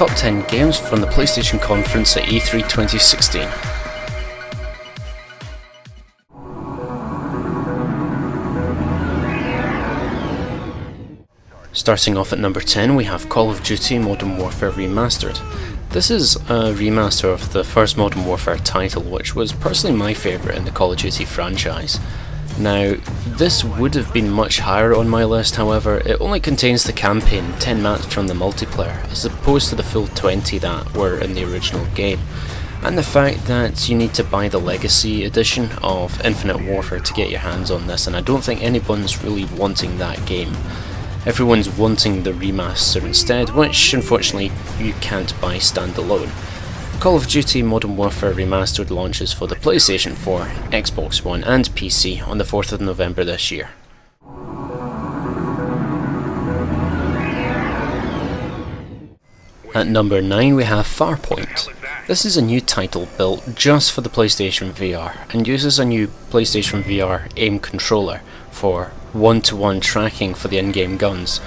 top 10 games from the PlayStation conference at E3 2016. Starting off at number 10, we have Call of Duty Modern Warfare Remastered. This is a remaster of the first Modern Warfare title, which was personally my favourite in the Call of Duty franchise. Now, this would have been much higher on my list, however, it only contains the campaign, 10 maps from the multiplayer, as opposed to the full 20 that were in the original game. And the fact that you need to buy the Legacy edition of Infinite Warfare to get your hands on this, and I don't think anyone's really wanting that game. Everyone's wanting the remaster instead, which unfortunately you can't buy standalone. Call of Duty Modern Warfare Remastered launches for the PlayStation 4, Xbox One and PC on the 4th of November this year. At number 9 we have Farpoint. This is a new title built just for the PlayStation VR and uses a new PlayStation VR aim controller for one-to-one tracking for the in-game guns.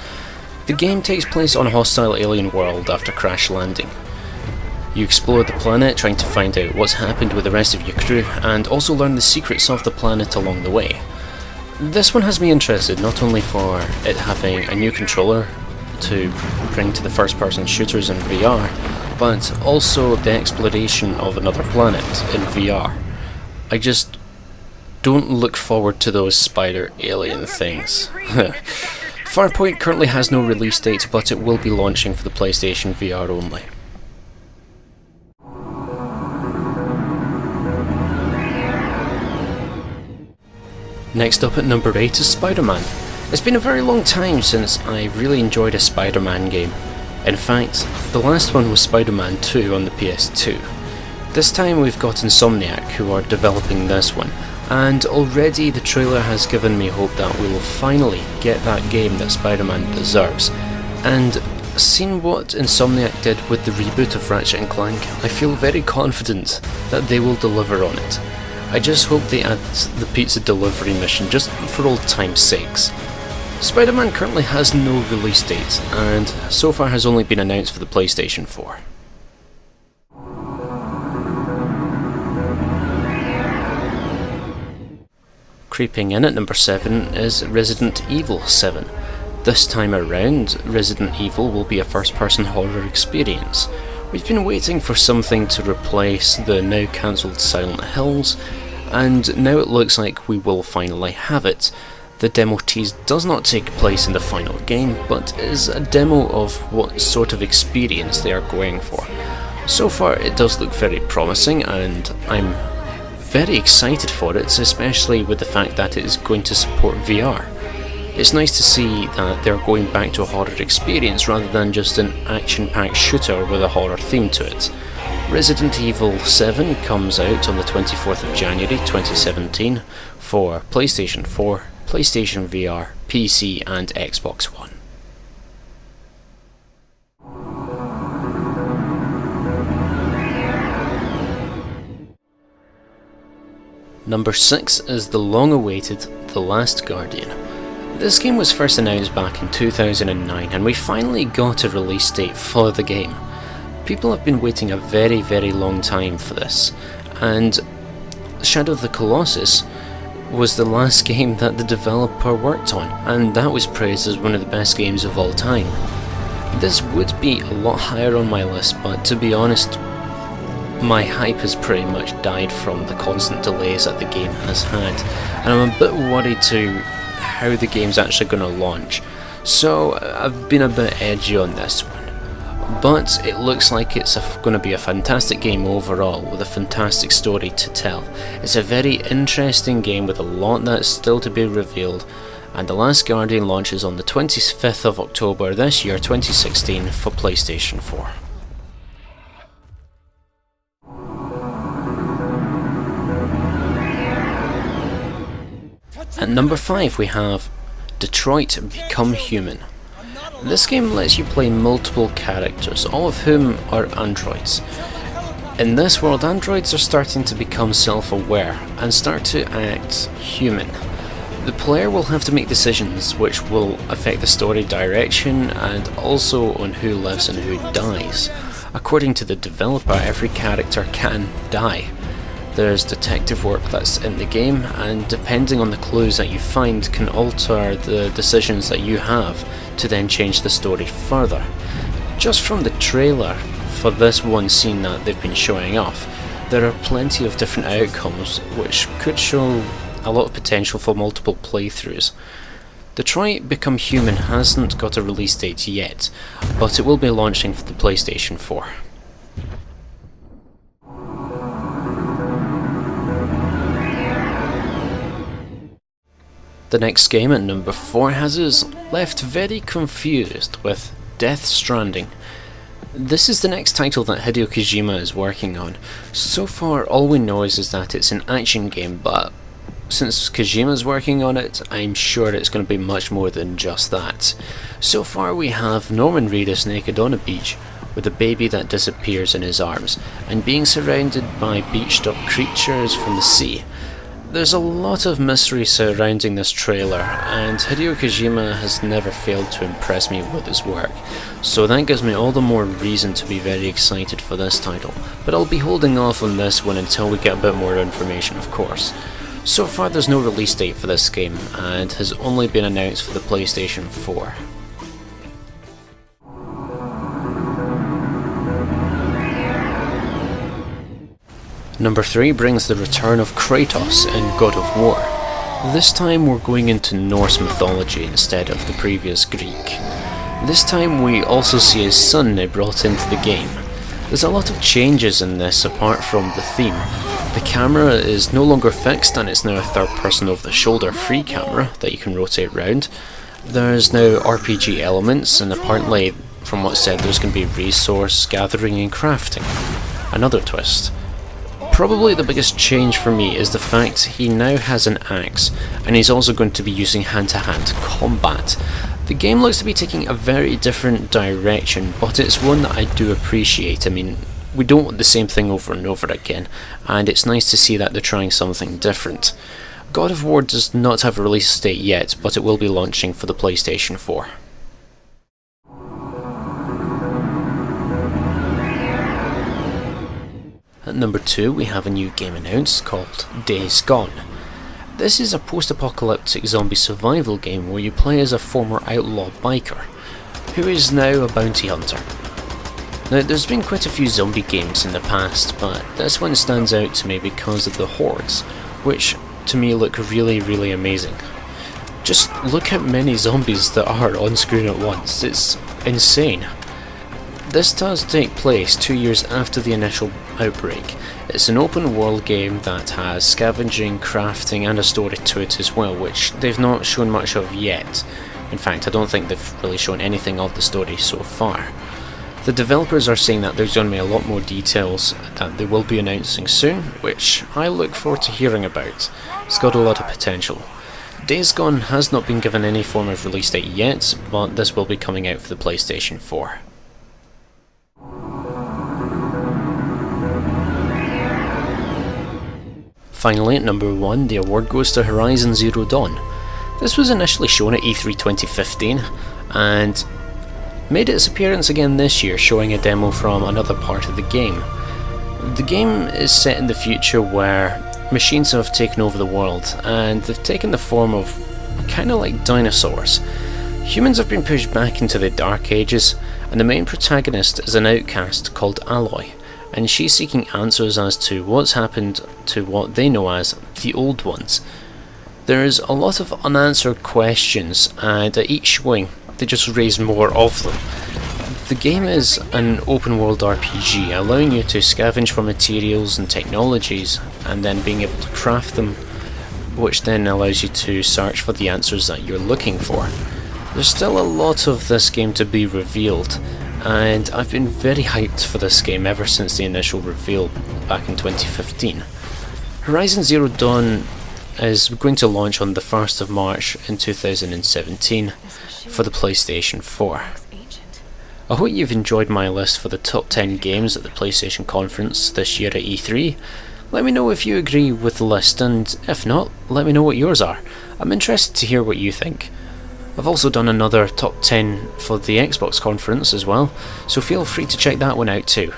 The game takes place on a hostile alien world after crash landing. You explore the planet trying to find out what's happened with the rest of your crew and also learn the secrets of the planet along the way. This one has me interested not only for it having a new controller to bring to the first-person shooters in VR, but also the exploration of another planet in VR. I just don't look forward to those spider alien things. Farpoint currently has no release date, but it will be launching for the PlayStation VR only. Next up at number 8 is SpiderMan. It's been a very long time since I really enjoyed a SpiderMan game. In fact, the last one was SpiderMan 2 on the PS2. This time we've got Insomniac who are developing this one, and already the trailer has given me hope that we will finally get that game that Spider-Man deserves. And seeing what Insomniac did with the reboot of Ratchet & Clank, I feel very confident that they will deliver on it. I just hope they add the pizza delivery mission just for old time's sakes. Spider-Man currently has no release date, and so far has only been announced for the PlayStation 4. Creeping in at number 7 is Resident Evil 7. This time around, Resident Evil will be a first-person horror experience. We've been waiting for something to replace the now cancelled Silent Hills, and now it looks like we will finally have it. The demo tease does not take place in the final game, but is a demo of what sort of experience they are going for. So far it does look very promising, and I'm very excited for it, especially with the fact that it is going to support VR. It's nice to see that they're going back to a horror experience rather than just an action-packed shooter with a horror theme to it. Resident Evil 7 comes out on the 24th of January 2017 for PlayStation 4, PlayStation VR, PC and Xbox One. Number 6 is the long-awaited The Last Guardian. This game was first announced back in 2009 and we finally got a release date for the game. People have been waiting a very long time for this, and Shadow of the Colossus was the last game that the developer worked on, and that was praised as one of the best games of all time. This would be a lot higher on my list, but to be honest, my hype has pretty much died from the constant delays that the game has had, and I'm a bit worried to how the game's actually going to launch, so I've been a bit edgy on this one. But it looks like it's going to be a fantastic game overall, with a fantastic story to tell. It's a very interesting game with a lot that's still to be revealed, and The Last Guardian launches on the 25th of October this year, 2016, for PlayStation 4. At number 5 we have Detroit Become Human. This game lets you play multiple characters, all of whom are androids. In this world, androids are starting to become self-aware and start to act human. The player will have to make decisions which will affect the story direction and also on who lives and who dies. According to the developer, every character can die. There's detective work that's in the game, and depending on the clues that you find can alter the decisions that you have to then change the story further. Just from the trailer for this one scene that they've been showing off, there are plenty of different outcomes which could show a lot of potential for multiple playthroughs. Detroit Become Human hasn't got a release date yet, but it will be launching for the PlayStation 4. The next game at number 4 has us left very confused with Death Stranding. This is the next title that Hideo Kojima is working on. So far all we know is that it's an action game, but since Kojima's working on it, I'm sure it's going to be much more than just that. So far we have Norman Reedus naked on a beach with a baby that disappears in his arms, and being surrounded by beached up creatures from the sea. There's a lot of mystery surrounding this trailer, and Hideo Kojima has never failed to impress me with his work, so that gives me all the more reason to be very excited for this title. But I'll be holding off on this one until we get a bit more information, of course. So far there's no release date for this game, and has only been announced for the PlayStation 4. Number 3 brings the return of Kratos in God of War. This time we're going into Norse mythology instead of the previous Greek. This time we also see his son brought into the game. There's a lot of changes in this apart from the theme. The camera is no longer fixed and it's now a third person over the shoulder free camera that you can rotate round. There's now RPG elements, and apparently from what's said there's going to be resource gathering and crafting. Another twist. Probably the biggest change for me is the fact he now has an axe, and he's also going to be using hand-to-hand combat. The game looks to be taking a very different direction, but it's one that I do appreciate. I mean, we don't want the same thing over and over again, and it's nice to see that they're trying something different. God of War does not have a release date yet, but it will be launching for the PlayStation 4. At number 2 we have a new game announced called Days Gone. This is a post-apocalyptic zombie survival game where you play as a former outlaw biker, who is now a bounty hunter. Now there's been quite a few zombie games in the past, but this one stands out to me because of the hordes, which to me look really amazing. Just look how many zombies there are on screen at once, it's insane. This does take place 2 years after the initial outbreak. It's an open world game that has scavenging, crafting and a story to it as well, which they've not shown much of yet. In fact, I don't think they've really shown anything of the story so far. The developers are saying that there's going to be a lot more details that they will be announcing soon, which I look forward to hearing about. It's got a lot of potential. Days Gone has not been given any form of release date yet, but this will be coming out for the PlayStation 4. Finally, at number 1, the award goes to Horizon Zero Dawn. This was initially shown at E3 2015, and made its appearance again this year, showing a demo from another part of the game. The game is set in the future where machines have taken over the world, and they've taken the form of kind of like dinosaurs. Humans have been pushed back into the Dark Ages, and the main protagonist is an outcast called Aloy, and she's seeking answers as to what's happened to what they know as the Old Ones. There's a lot of unanswered questions, and at each showing they just raise more of them. The game is an open world RPG, allowing you to scavenge for materials and technologies, and then being able to craft them, which then allows you to search for the answers that you're looking for. There's still a lot of this game to be revealed, and I've been very hyped for this game ever since the initial reveal back in 2015. Horizon Zero Dawn is going to launch on the 1st of March in 2017 for the PlayStation 4. I hope you've enjoyed my list for the top 10 games at the PlayStation conference this year at E3. Let me know if you agree with the list, and if not, let me know what yours are. I'm interested to hear what you think. I've also done another top 10 for the Xbox conference as well, so feel free to check that one out too.